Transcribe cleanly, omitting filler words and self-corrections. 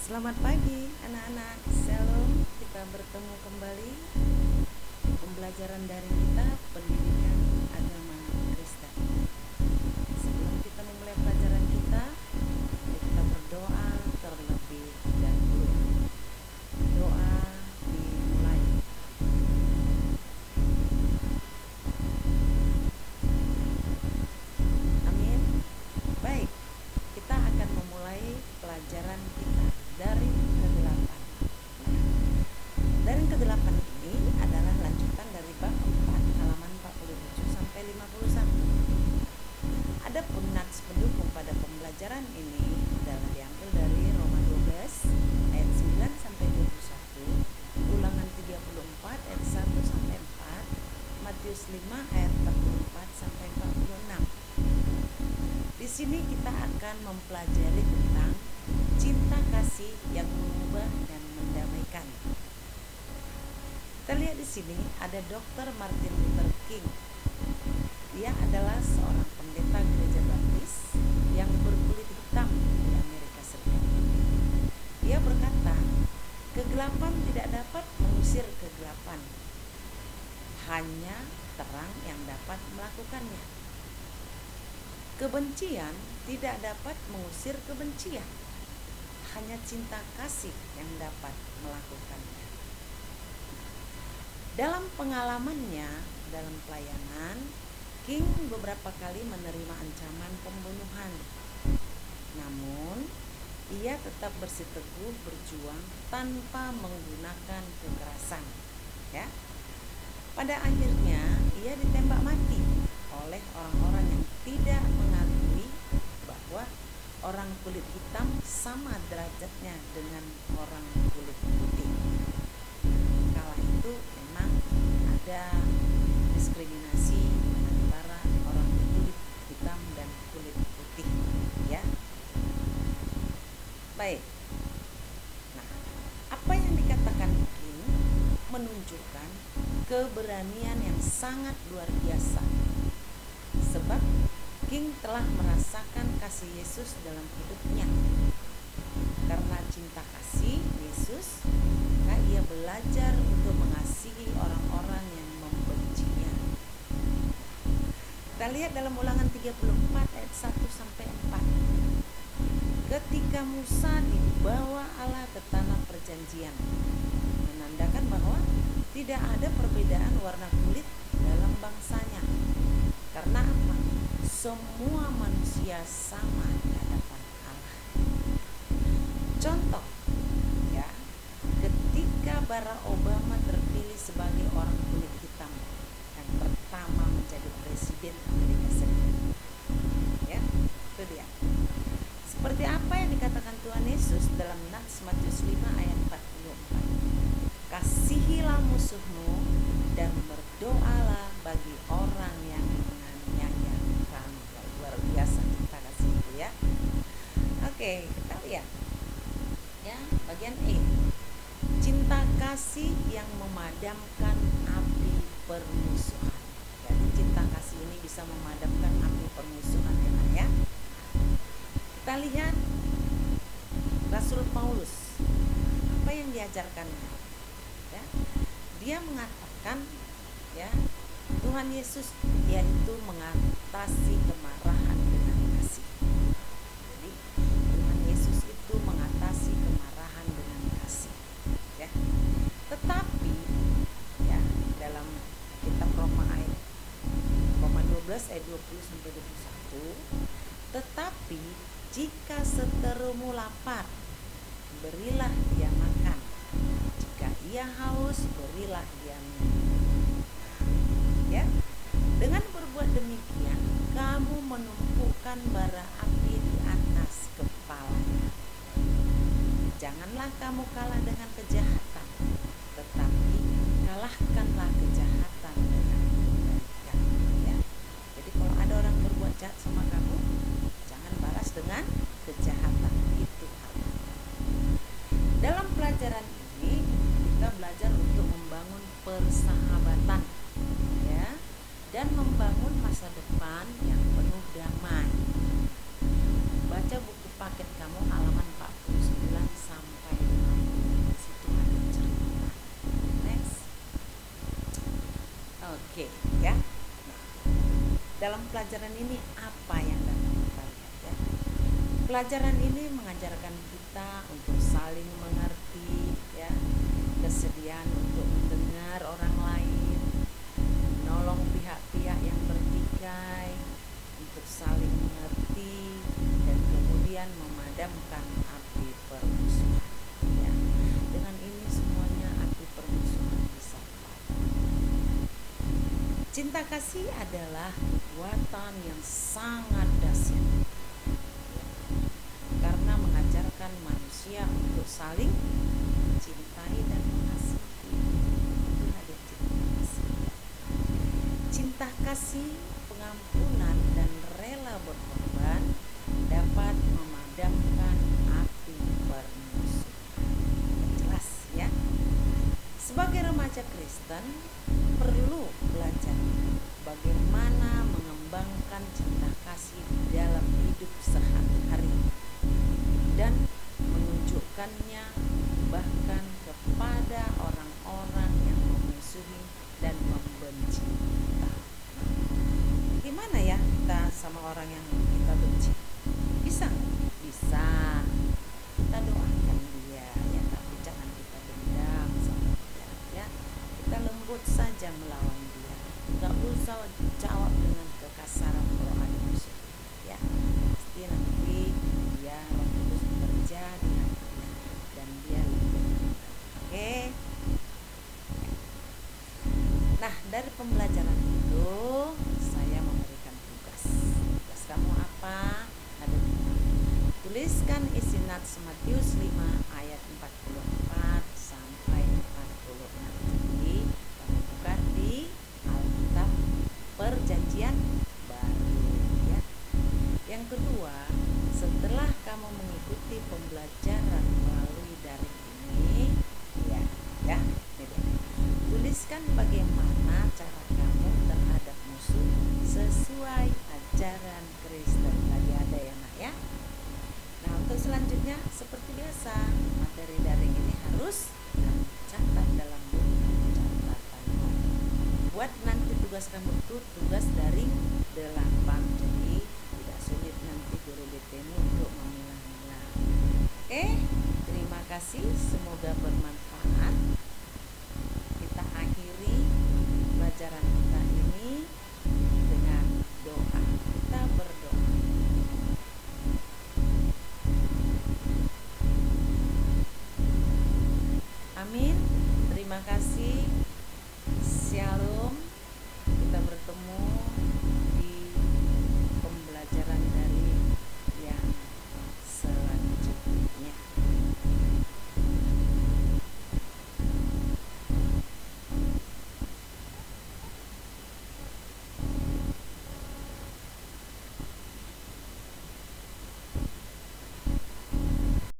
Selamat pagi anak-anak. Shalom. Kita bertemu kembali di pembelajaran daring kita pendidikan agama Kristen. Sebelum kita memulai pelajaran kita, mari kita berdoa terlebih dahulu. Doa dimulai. Amin. Baik, kita akan memulai pelajaran kita dari ke-8. Daring ke-8 ini adalah lanjutan dari bab 4 halaman 47 sampai 51. Adapun nats pendukung pada pembelajaran ini adalah diambil dari Roma 12 ayat 9 sampai 21, Ulangan 34 ayat 1 sampai 4, Matius 5 ayat 44 sampai 46. Di sini kita akan mempelajari tentang cinta kasih yang mengubah dan mendamaikan. Kita lihat di sini ada Dr. Martin Luther King. Dia adalah seorang pendeta gereja baptis yang berkulit hitam di Amerika Serikat. Dia berkata, kegelapan tidak dapat mengusir kegelapan. Hanya terang yang dapat melakukannya. Kebencian tidak dapat mengusir kebencian. Hanya cinta kasih yang dapat melakukannya. Dalam pengalamannya dalam pelayanan, King beberapa kali menerima ancaman pembunuhan. Namun, ia tetap bersiteguh berjuang tanpa menggunakan kekerasan. Ya. Pada akhirnya, ia ditembak mati oleh orang-orang yang tidak mengakui bahwa orang kulit hitam sama derajatnya dengan orang kulit putih. Kala itu memang ada diskriminasi antara orang kulit hitam dan kulit putih, ya. Baik. Nah, apa yang dikatakan King menunjukkan keberanian yang sangat luar biasa. Sebab King telah merasakan kasih Yesus dalam hidupnya. Karena cinta kasih Yesus, maka ia belajar untuk mengasihi orang-orang yang membencinya. Kita lihat dalam Ulangan 34 ayat 1 sampai 4. Ketika Musa dibawa Allah ke tanah perjanjian, menandakan bahwa tidak ada perbedaan warna kulit dalam bangsanya. Karena apa? Semua manusia sama di hadapan Allah. Contoh, ya, ketika Barack Obama terpilih sebagai orang kulit hitam yang pertama menjadi presiden Amerika Serikat, ya, itu dia. Seperti apa yang dikatakan Tuhan Yesus dalam nats Matius 5 ayat 44. Kasihilah musuhmu dan berdoalah bagi orang yang menganiaya kamu. Luar biasa cinta kasih itu, ya. Oke, kita lihat. Ya, bagian E. Cinta kasih yang memadamkan api permusuhan. Jadi cinta kasih ini bisa memadamkan api permusuhan, ya. Kita lihat Rasul Paulus. Apa yang diajarkannya? Ya, dia mengatakan, ya, Tuhan Yesus yaitu mengatasi kemarahan dengan kasih. Jadi Tuhan Yesus itu mengatasi kemarahan dengan kasih, ya. Tetapi, ya, dalam kitab Roma 12 ayat 20 sampai 21, tetapi jika seterumu lapar, berilah dia makan. Jika ia haus, berilah dia minum. Ya, dengan berbuat demikian, kamu menumpukan bara api di atas kepalanya. Janganlah kamu kalah dengan kejahatan, tetapi kalahkanlah kejahatan dengan kebaikan. Ya. Jadi kalau ada orang berbuat jahat sama kamu, jangan balas dengan kejahatan. Itu artinya. Dalam pelajaran ini kita belajar untuk membangun persahabatan, ya, dan membangun masa depan yang penuh damai. Baca buku paket kamu halaman 49 sampai dalam pelajaran ini apa yang dapat kita lihat ya? Pelajaran ini mengajarkan kita untuk saling mengerti ya, kesediaan untuk mendengar orang lain, menolong pihak-pihak yang bertikai, untuk saling mengerti, dan kemudian memadamkan api permusuhan ya. Dengan ini semuanya api permusuhan bisa padam. Cinta kasih adalah kekuatan yang sangat dahsyat ya, karena mengajarkan manusia untuk saling mencintai dan mengasihi. Itulah dia cinta kasih. Cinta kasih, pengampunan, dan rela berkorban dapat memadamkan api permusuhan. Jelas ya. Sebagai remaja Kristen perlu belajar bagaimana mengembangkan cinta kasih di dalam hidup sehari-hari dan menunjukkannya bahkan kepada orang-orang yang memusuhi dan membenci kita. Gimana ya kita sama orang yang kita benci? Bisa nggak? Bisa. Kita doakan dia ya, tapi jangan kita dendam sama dia ya. Kita lembut saja melawan dia. Nggak usah jawab dengan kekasaran kalau ada musuh ya. Pasti nanti dia Roh Kudus bekerja di hatinya dan dia lembut. Oke. Nah, dari pembelajaran itu saya memberikan tugas. Tugas kamu apa? Ada 5. Tuliskan isi nats Matius 5 ayat 44 sampai 46. Jadi kamu buka di Alkitab Perjanjian Baru ya. Yang kedua, setelah kamu mengikuti pembelajaran melalui daring ini ya, tuliskan bagaimana cara kamu terhadap musuh sesuai ajaran Kristen. Tadi ada ya nak ya. Nah, untuk selanjutnya seperti biasa, materi daring ini harus kamu catat dalam buku catatan. Buat nanti tugas kamu itu tugas daring 8. Jadi tidak sulit nanti guru BTmu untuk memilah-milah. Oke, terima kasih, semoga bermanfaat. Kita akhiri pelajaran kita ini dengan doa. Kita berdoa. Amin. Terima kasih